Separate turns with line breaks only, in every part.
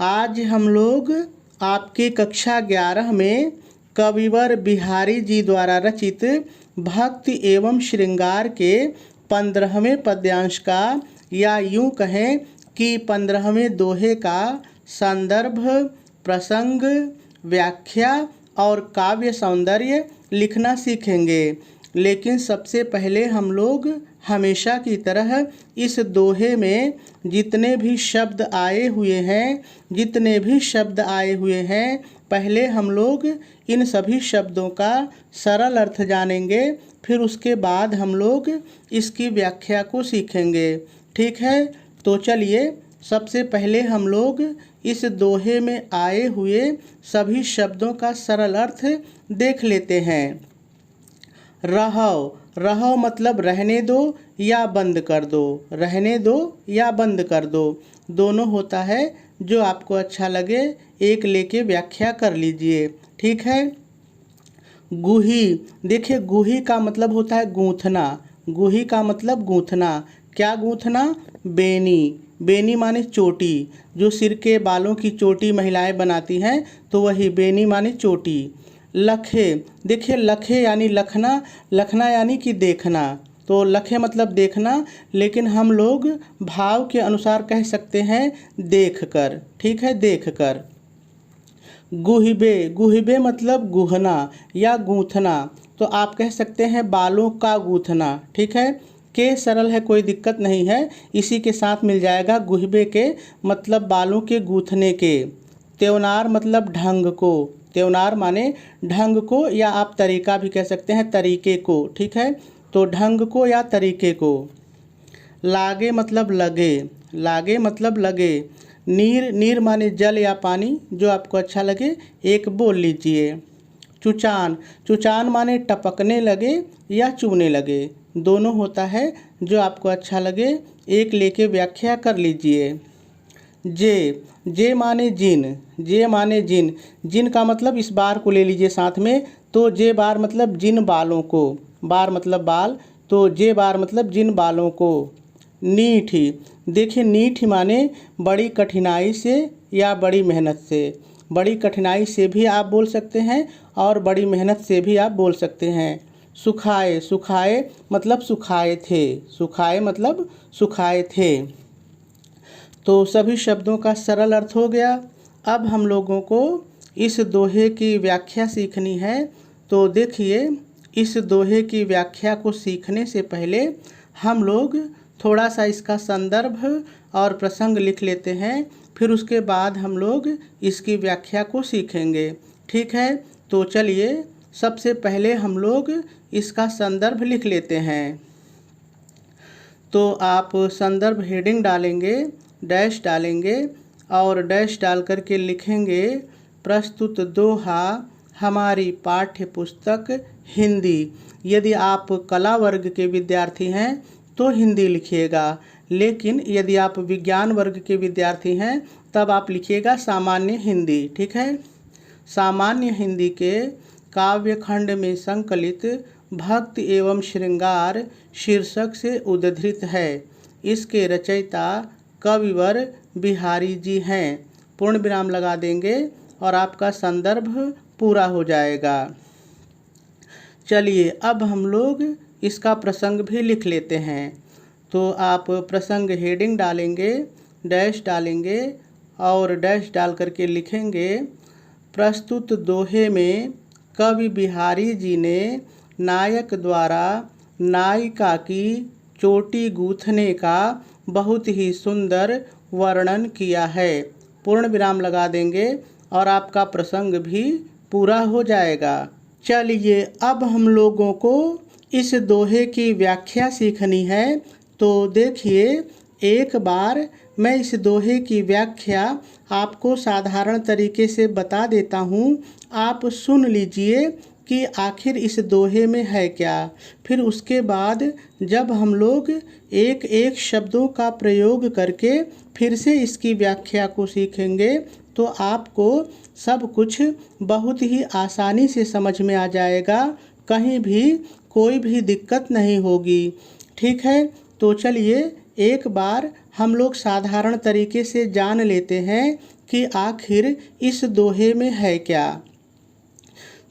आज हम लोग आपकी कक्षा 11 में कविवर बिहारी जी द्वारा रचित भक्ति एवं श्रृंगार के 15वें पद्यांश का या यूं कहें कि 15वें दोहे का संदर्भ, प्रसंग, व्याख्या और काव्य सौंदर्य लिखना सीखेंगे। लेकिन सबसे पहले हम लोग हमेशा की तरह इस दोहे में जितने भी शब्द आए हुए हैं पहले हम लोग इन सभी शब्दों का सरल अर्थ जानेंगे, फिर उसके बाद हम लोग इसकी व्याख्या को सीखेंगे। ठीक है, तो चलिए सबसे पहले हम लोग इस दोहे में आए हुए सभी शब्दों का सरल अर्थ देख लेते हैं। रहो, रहो मतलब रहने दो या बंद कर दो, रहने दो या बंद कर दो, दोनों होता है। जो आपको अच्छा लगे एक लेके व्याख्या कर लीजिए। ठीक है। गुही, देखिए गुही का मतलब होता है गूंथना। गुही का मतलब गूंथना। क्या गूंथना? बेनी। बेनी माने चोटी, जो सिर के बालों की चोटी महिलाएं बनाती हैं, तो वही बेनी माने चोटी। लखे, देखिए लखे यानी लखना, लखना यानी कि देखना, तो लखे मतलब देखना, लेकिन हम लोग भाव के अनुसार कह सकते हैं देखकर। ठीक है, देखकर। गुहिबे, गुहिबे मतलब गूहना या गूंथना, तो आप कह सकते हैं बालों का गूंथना। ठीक है, के सरल है, कोई दिक्कत नहीं है, इसी के साथ मिल जाएगा। गुहिबे के मतलब बालों के गूंथने के। त्योनार मतलब ढंग को, त्योनार माने ढंग को, या आप तरीका भी कह सकते हैं, तरीके को। ठीक है, तो ढंग को या तरीके को। लागे मतलब लगे, लागे मतलब लगे। नीर, नीर माने जल या पानी, जो आपको अच्छा लगे एक बोल लीजिए। चुचान, चुचान माने टपकने लगे या चूने लगे, दोनों होता है। जो आपको अच्छा लगे एक लेके व्याख्या कर लीजिए। जे, जे माने जिन, जे माने जिन, जिन का मतलब इस बार को ले लीजिए साथ में, तो जे बार मतलब जिन बालों को, बार मतलब बाल, तो जे बार मतलब जिन बालों को। नीठी, देखिए नीठी माने बड़ी कठिनाई से या बड़ी मेहनत से। बड़ी कठिनाई से भी आप बोल सकते हैं और बड़ी मेहनत से भी आप बोल सकते हैं। सुखाए, सुखाए मतलब सुखाए थे, सुखाए मतलब सुखाए थे। तो सभी शब्दों का सरल अर्थ हो गया। अब हम लोगों को इस दोहे की व्याख्या सीखनी है। तो देखिए, इस दोहे की व्याख्या को सीखने से पहले हम लोग थोड़ा सा इसका संदर्भ और प्रसंग लिख लेते हैं, फिर उसके बाद हम लोग इसकी व्याख्या को सीखेंगे। ठीक है, तो चलिए सबसे पहले हम लोग इसका संदर्भ लिख लेते हैं। तो आप संदर्भ हेडिंग डालेंगे, डैश डालेंगे और डैश डाल करके लिखेंगे प्रस्तुत दोहा हमारी पाठ्य पुस्तक हिंदी। यदि आप कला वर्ग के विद्यार्थी हैं तो हिंदी लिखिएगा, लेकिन यदि आप विज्ञान वर्ग के विद्यार्थी हैं तब आप लिखिएगा सामान्य हिंदी। ठीक है, सामान्य हिंदी के काव्य खंड में संकलित भक्ति एवं श्रृंगार शीर्षक से उद्धृत है। इसके रचयिता कविवर बिहारी जी हैं। पूर्ण विराम लगा देंगे और आपका संदर्भ पूरा हो जाएगा। चलिए अब हम लोग इसका प्रसंग भी लिख लेते हैं। तो आप प्रसंग हेडिंग डालेंगे, डैश डालेंगे और डैश डाल करके लिखेंगे प्रस्तुत दोहे में कवि बिहारी जी ने नायक द्वारा नायिका की चोटी गूंथने का बहुत ही सुंदर वर्णन किया है। पूर्ण विराम लगा देंगे और आपका प्रसंग भी पूरा हो जाएगा। चलिए अब हम लोगों को इस दोहे की व्याख्या सीखनी है। तो देखिए, एक बार मैं इस दोहे की व्याख्या आपको साधारण तरीके से बता देता हूँ, आप सुन लीजिए कि आखिर इस दोहे में है क्या। फिर उसके बाद जब हम लोग एक एक शब्दों का प्रयोग करके फिर से इसकी व्याख्या को सीखेंगे तो आपको सब कुछ बहुत ही आसानी से समझ में आ जाएगा, कहीं भी कोई भी दिक्कत नहीं होगी। ठीक है, तो चलिए एक बार हम लोग साधारण तरीके से जान लेते हैं कि आखिर इस दोहे में है क्या।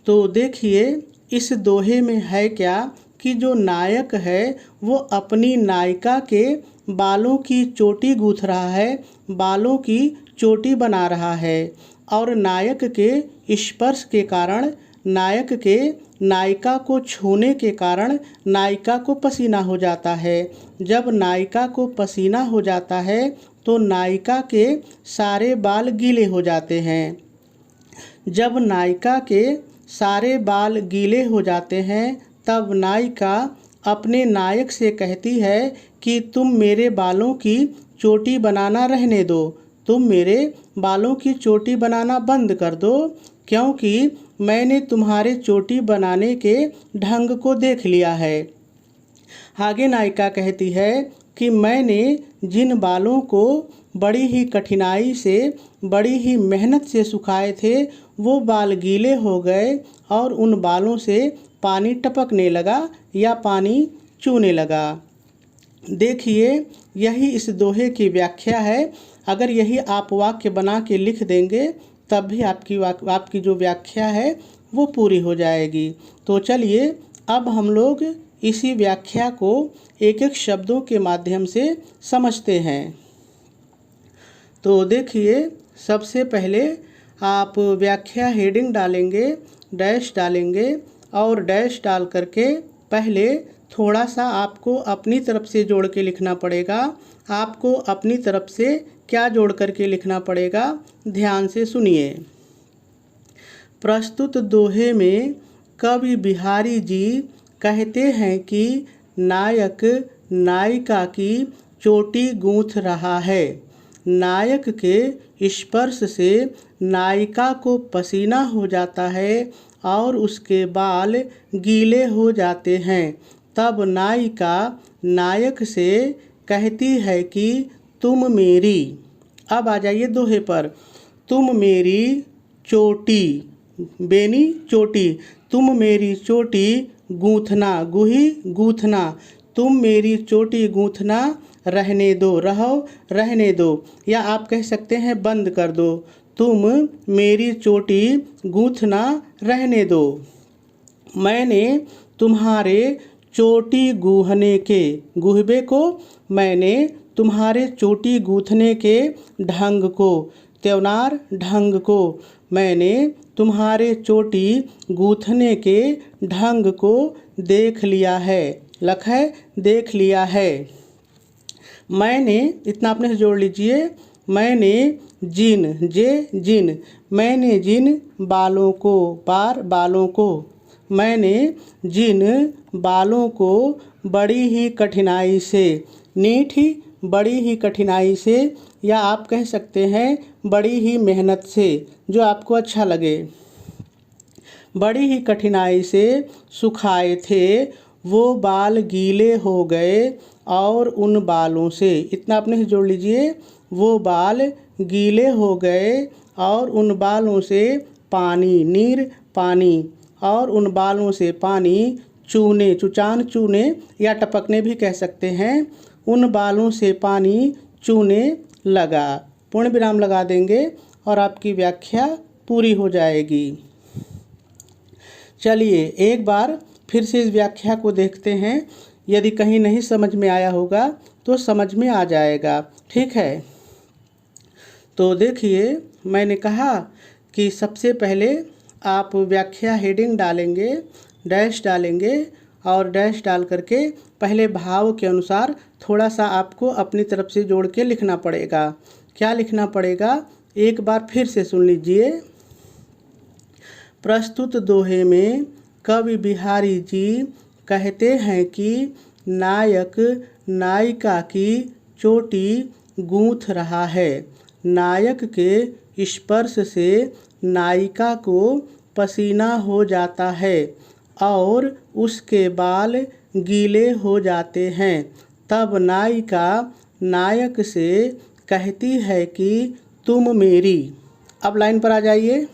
तो देखिए इस दोहे में है क्या कि जो नायक है वो अपनी नायिका के बालों की चोटी गूँथ रहा है, बालों की चोटी बना रहा है, और नायक के स्पर्श के कारण, नायक के नायिका को छूने के कारण नायिका को पसीना हो जाता है। जब नायिका को पसीना हो जाता है तो नायिका के सारे बाल गीले हो जाते हैं। जब नायिका के सारे बाल गीले हो जाते हैं तब नायिका अपने नायक से कहती है कि तुम मेरे बालों की चोटी बनाना रहने दो, तुम मेरे बालों की चोटी बनाना बंद कर दो, क्योंकि मैंने तुम्हारे चोटी बनाने के ढंग को देख लिया है। आगे नायिका कहती है कि मैंने जिन बालों को बड़ी ही कठिनाई से, बड़ी ही मेहनत से सुखाए थे, वो बाल गीले हो गए और उन बालों से पानी टपकने लगा या पानी चूने लगा। देखिए यही इस दोहे की व्याख्या है। अगर यही आप वाक्य बना के लिख देंगे तब भी आपकी जो व्याख्या है वो पूरी हो जाएगी। तो चलिए अब हम लोग इसी व्याख्या को एक एक शब्दों के माध्यम से समझते हैं। तो देखिए सबसे पहले आप व्याख्या हेडिंग डालेंगे, डैश डालेंगे और डैश डाल करके पहले थोड़ा सा आपको अपनी तरफ से जोड़ के लिखना पड़ेगा। आपको अपनी तरफ से क्या जोड़ करके लिखना पड़ेगा, ध्यान से सुनिए। प्रस्तुत दोहे में कवि बिहारी जी कहते हैं कि नायक नायिका की चोटी गूँथ रहा है। नायक के स्पर्श से नायिका को पसीना हो जाता है और उसके बाल गीले हो जाते हैं। तब नायिका नायक से कहती है कि तुम मेरी, अब आ जाइए दोहे पर, तुम मेरी चोटी, बेनी चोटी, तुम मेरी चोटी गूँथना, गुही गूँथना, तुम मेरी चोटी गूँथना रहने दो, रहो रहने दो, या आप कह सकते हैं बंद कर दो, तुम मेरी चोटी गूँथना रहने दो। मैंने तुम्हारे चोटी गूँथने के, गुहबे को, मैंने तुम्हारे चोटी गूँथने के ढंग को, त्योनार ढंग को, मैंने तुम्हारे चोटी गूँथने के ढंग को देख लिया है। लख है देख लिया है। मैंने, इतना अपने से जोड़ लीजिए, मैंने जिन, जिन, मैंने जिन बालों को, बालों को, मैंने जिन बालों को बड़ी ही कठिनाई से, नीठी, बड़ी ही कठिनाई से, या आप कह सकते हैं बड़ी ही मेहनत से, जो आपको अच्छा लगे, बड़ी ही कठिनाई से सुखाए थे, वो बाल गीले हो गए और उन बालों से, इतना अपने से जोड़ लीजिए, वो बाल गीले हो गए और उन बालों से पानी, नीर पानी, और उन बालों से पानी चूने, चुचान चूने या टपकने भी कह सकते हैं, उन बालों से पानी चूने लगा। पूर्ण विराम लगा देंगे और आपकी व्याख्या पूरी हो जाएगी। चलिए एक बार फिर से इस व्याख्या को देखते हैं। यदि कहीं नहीं समझ में आया होगा तो समझ में आ जाएगा, ठीक है। तो देखिए मैंने कहा कि सबसे पहले आप व्याख्या हेडिंग डालेंगे, डैश डालेंगे और डैश डाल करके पहले भाव के अनुसार थोड़ा सा आपको अपनी तरफ से जोड़ के लिखना पड़ेगा। क्या लिखना पड़ेगा, एक बार फिर से सुन लीजिए। प्रस्तुत दोहे में कवि बिहारी जी कहते हैं कि नायक नायिका की चोटी गूँथ रहा है। नायक के स्पर्श से नायिका को पसीना हो जाता है और उसके बाल गीले हो जाते हैं। तब नायिका नायक से कहती है कि तुम मेरी, अब लाइन पर आ जाइए,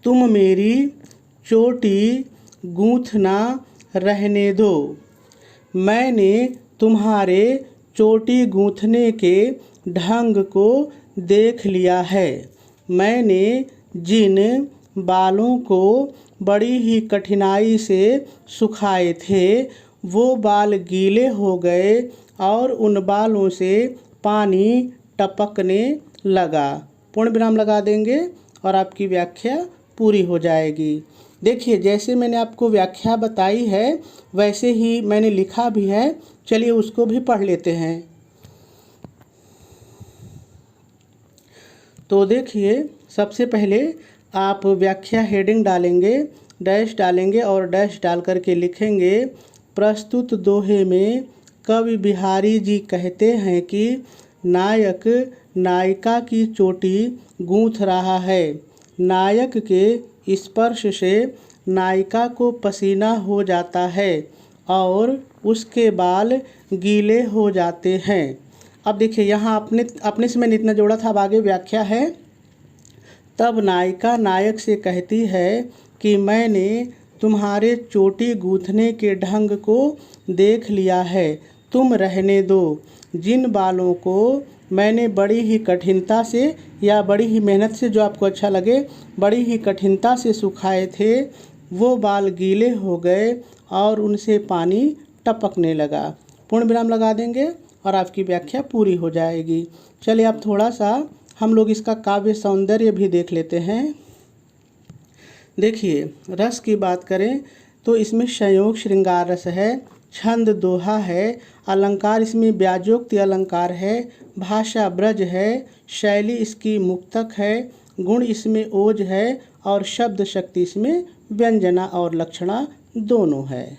तुम मेरी चोटी गूँथना रहने दो। मैंने तुम्हारे चोटी गूँथने के ढंग को देख लिया है। मैंने जिन बालों को बड़ी ही कठिनाई से सुखाए थे वो बाल गीले हो गए और उन बालों से पानी टपकने लगा। पूर्ण विराम लगा देंगे और आपकी व्याख्या पूरी हो जाएगी। देखिए, जैसे मैंने आपको व्याख्या बताई है वैसे ही मैंने लिखा भी है। चलिए उसको भी पढ़ लेते हैं। तो देखिए, सबसे पहले आप व्याख्या हेडिंग डालेंगे, डैश डालेंगे और डैश डाल करके लिखेंगे, प्रस्तुत दोहे में कवि बिहारी जी कहते हैं कि नायक नायिका की चोटी गूंथ रहा है। नायक के स्पर्श से नायिका को पसीना हो जाता है और उसके बाल गीले हो जाते हैं। अब देखिए, यहाँ अपने से मैंने इतना जोड़ा था, अब आगे व्याख्या है। तब नायिका नायक से कहती है कि मैंने तुम्हारे चोटी गूंथने के ढंग को देख लिया है, तुम रहने दो। जिन बालों को मैंने बड़ी ही कठिनता से या बड़ी ही मेहनत से, जो आपको अच्छा लगे, बड़ी ही कठिनता से सुखाए थे वो बाल गीले हो गए और उनसे पानी टपकने लगा। पूर्ण विराम लगा देंगे और आपकी व्याख्या पूरी हो जाएगी। चलिए अब थोड़ा सा हम लोग इसका काव्य सौंदर्य भी देख लेते हैं। देखिए, रस की बात करें तो इसमें संयोग श्रृंगार रस है, छंद दोहा है, अलंकार इसमें व्याजोक्ति अलंकार है, भाषा ब्रज है, शैली इसकी मुक्तक है, गुण इसमें ओज है और शब्द शक्ति इसमें व्यंजना और लक्षणा दोनों है।